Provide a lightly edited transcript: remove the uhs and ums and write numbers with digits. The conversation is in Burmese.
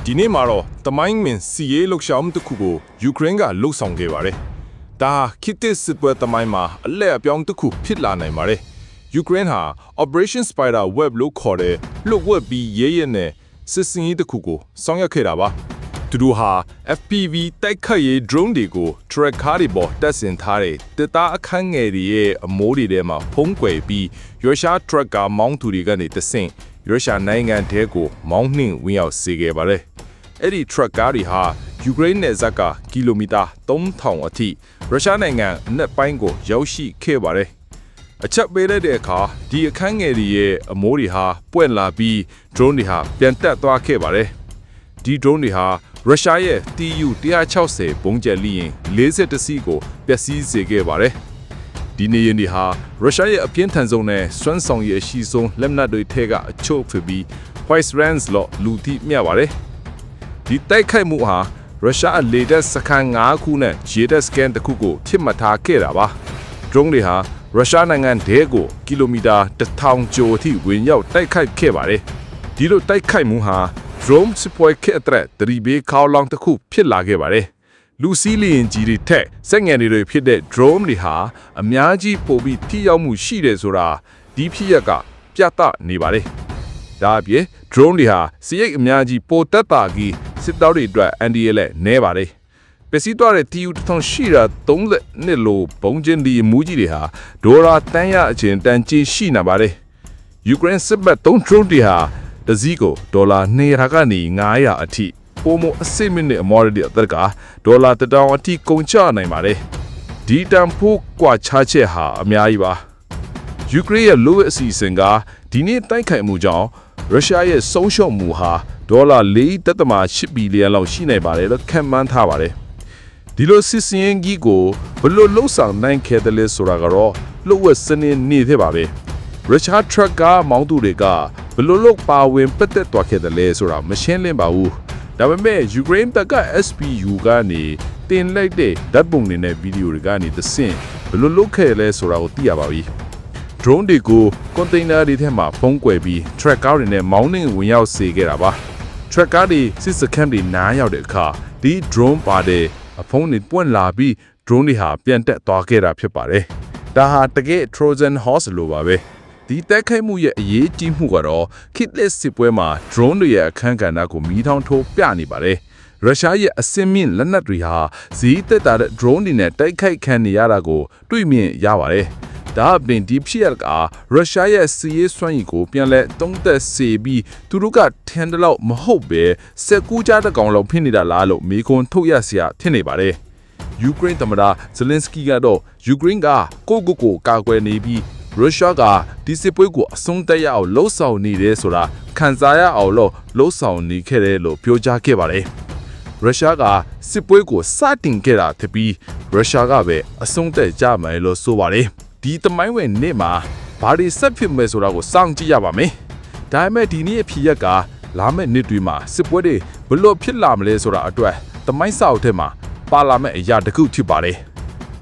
ဒီနေ့မှာတော့တမိုင်းမင်စီရေးလှုပ်ရှားမှုတစ်ခုကိုယူကရိန်းကလှုပ်ဆောင်ခဲ့ပါတယ်။ဒါခေတ်သစ်စစ်ပွဲတမိုင်းမှာအလဲအပြောင်းတစ်ခုဖြစ်လာနိုင်ပါတယ်။ယူကရိန်းဟာ Operation Spider Web လို့ခေါ်တဲ့လှုပ်ဝက်ပြီးရဲရဲနဲ့စစ်စင်ရေးတစ်ခုကိုဆောင်ရွက်ခဲ့တာပါ။သူတို့ဟာ FPV တိုက်ခတ်ရေး drone တွေကို tracker တွေပေါ်တက်ဆင်ထားတဲ့တစ်သားအခန်းငယ်တွေရဲ့အမိုးတွေထဲမှာဖုံးကွယ်ပြီးရုရှား tracker မောင်းသူတွေကနေတဆင့်ရုရှားနိုင်ငံထဲကိုမောင်းနှင်ဝင်ရောက်စေခဲ့ပါတယ်။အဲ့ဒီ tracker တွေဟာယူကရိန်းနယ်စပ်ကကီလိုမီတာ3000အထိရုရှားနိုင်ငံအနက်ပိုင်းကိုရောက်ရှိခဲ့ပါတယ်။အချက်ပေးလိုက်တဲ့အခါဒီအခန်းငယ်တွေရဲ့အမိုးတွေဟာပွင့်လာပြီး drone တွေဟာပြန်တက်သွားခဲ့ပါတယ်။ဒီ drone တွေဟာရုရှားရဲ့ TU-160 ဘုံးကျဲလီရင်40စီးကိုပျက်စီးစေခဲ့ပါတယ်။ဒီနေရင်တွေဟာရုရှားရဲ့အပြင်းထန်ဆုံးနဲ့စွမ်းဆောင်ရည်အရှိဆုံးလက်နက်တွေထဲကအချို့ဖြစ်ပြီး White Rands လို့လူသိမြတ်ပါတယ်။ဒီတိုက်ခိုက်မှုဟာရုရှားအလေတပ်စခန်း5ခုနဲ့ရေတပ်စကန်တစ်ခုကိုဖြစ်မှတ်ထားခဲ့တာပါ။ drone တွေဟာရုရှားနိုင်ငံထဲကိုကီလိုမီတာ1000ကျော်အထိဝင်ရောက်တိုက်ခိုက်ခဲ့ပါတယ်။ဒီလိုတိုက်ခိုက်မှုဟာdrone စစ်ပွဲခေတ်တဲ့တရီဘေးခေါလောင်တစ်ခုဖြစ်လာခဲ့ပါတယ်။လူစီးလျင်ကြီးတွေထက်စက်ငယ်တွေဖြစ်တဲ့ drone တွေဟာအများကြီးပိုပြီးထိရောက်မှုရှိတယ်ဆိုတာဒီဖြစ်ရကပြသနေပါတယ်။ဒါအပြင် drone တွေဟာစီးရိတ်အများကြီးပိုတက်တာကြီးစစ်သားတွေအတွက်အန်ဒီရဲနဲ့နဲပါတယ်။ပစ္စည်းတော်တဲ့ TU-1000 ရှိတာ30နှစ်လို့ဘုံကျင်းဒီမူကြီးတွေဟာဒေါ်လာတန်းရအချင်းတန်ကြီးရှိနေပါတယ်။ယူကရိန်းစစ်ဘက်3 drone တွေဟာတစည်းကိုဒေါ်လာ200ကနေ900အထိပိုမိုအစိမ့်မြင့်တဲ့အမော်ရီအသက်ကဒေါ်လာ1000အထိကုန်ကျနိုင်ပါတယ်။ဒီတန်ဖိုးကွာခြားချက်ဟာအများကြီးပါ။ယူကရိန်းရဲ့လိုအပ်အစီအစဉ်ကဒီနေ့တိုက်ခိုက်မှုကြောင့်ရုရှားရဲ့ဆုံးရှုံးမှုဟာဒေါ်လာ4.8ဘီလီယံလောက်ရှိနိုင်ပါတယ်လို့ခန့်မှန်းထားပါတယ်။ဒီလိုစစ်စင်ကြီးကိုဘယ်လိုလှုပ်ဆောင်နိုင်ခဲ့တယ်လဲဆိုတာကတော့လှုပ်ဝက်စနစ်နေတဲ့ပါပဲ။ရုရှား tracker မောင်းသူတွေကဘယ်လိုလုပ်ပါဝင်ပတ်သက်သွားခဲ့တယ်လဲဆိုတာမရှင်းလင်းပါဘူး။ဒါပေမဲ့ယူကရိန်းတပ်က SPU ကနေတင်လိုက်တဲ့ဓာတ်ပုံတွေနဲ့ဗီဒီယိုတွေကနေသစင်ဘယ်လိုလုပ်ခဲ့လဲဆိုတာကိုသိရပါပြီ။ drone တွေကိုကွန်တိန်နာတွေထဲမှာဖုံးကွယ်ပြီး tracker တွေနဲ့မောင်းနှင်ဝင်ရောက်စေခဲ့တာပါ။ tracker တွေစစ်စခန်းတွေနားရောက်တဲ့အခါဒီ drone ပါတဲ့အဖုံးတွေပွင့်လာပြီး drone တွေဟာပြန်တက်သွားခဲ့တာဖြစ်ပါတယ်။ဒါဟာတကယ် Trojan horse လိုပါပဲ။ဒီတက်ခိုက်မှုရဲ့အရေးကြီးမှုကတော့ခေတ်သစ်စစ်ပွဲမှာ drone တွေရဲ့အခန်းကဏ္ဍကိုမီးထောင်ထိုးပြနေပါတယ်။ရုရှားရဲ့အစင်းမြင့်လက်နက်တွေဟာဈေးသက်သာတဲ့ drone တွေနဲ့တိုက်ခိုက်ခံနေရတာကိုတွေ့မြင်ရပါတယ်။ဒါအပြင်ဒီဖြစ်ရကရုရှားရဲ့စီးရေးစွမ်းရည်ကိုပြန်လဲတုံးသက်စေပြီးသူတို့ကထန်တလောက်မဟုတ်ပဲစက်ကူးကြတဲ့ကောင်လောက်ဖြစ်နေတာလားလို့မေခွန်းထုတ်ရစရာဖြစ်နေပါတယ်။ယူကရိန်းသမ္မတဇလင်စကီကတော့ယူကရိန်းကကိုကာကွယ်နေပြီးရုရှားကဒီစစ်ပွဲကိုအဆုံးသတ်ရအောင်လှုံ့ဆော်နေတယ်ဆိုတာခံစားရအောင်လို့လှုံ့ဆော်နေခဲ့တယ်လို့ပြောကြားခဲ့ပါတယ်။ရုရှားကစစ်ပွဲကိုစတင်ခဲ့တာတပြီးရုရှားကပဲအဆုံးသတ်ကြမယ်လို့ဆိုပါတယ်။ဒီတမိုင်းဝင်နေ့မှာဘာတွေဆက်ဖြစ်မယ်ဆိုတာကိုစောင့်ကြည့်ရပါမယ်။ဒါပေမဲ့ဒီနေ့အဖြစ်ရက်ကလာမယ့်နှစ်တွေမှာစစ်ပွဲတွေဘလို့ဖြစ်လာမလဲဆိုတာအတွက်တမိုင်းစာအုပ်ထဲမှာပါလာမယ့်အရာတစ်ခုဖြစ်ပါတယ်။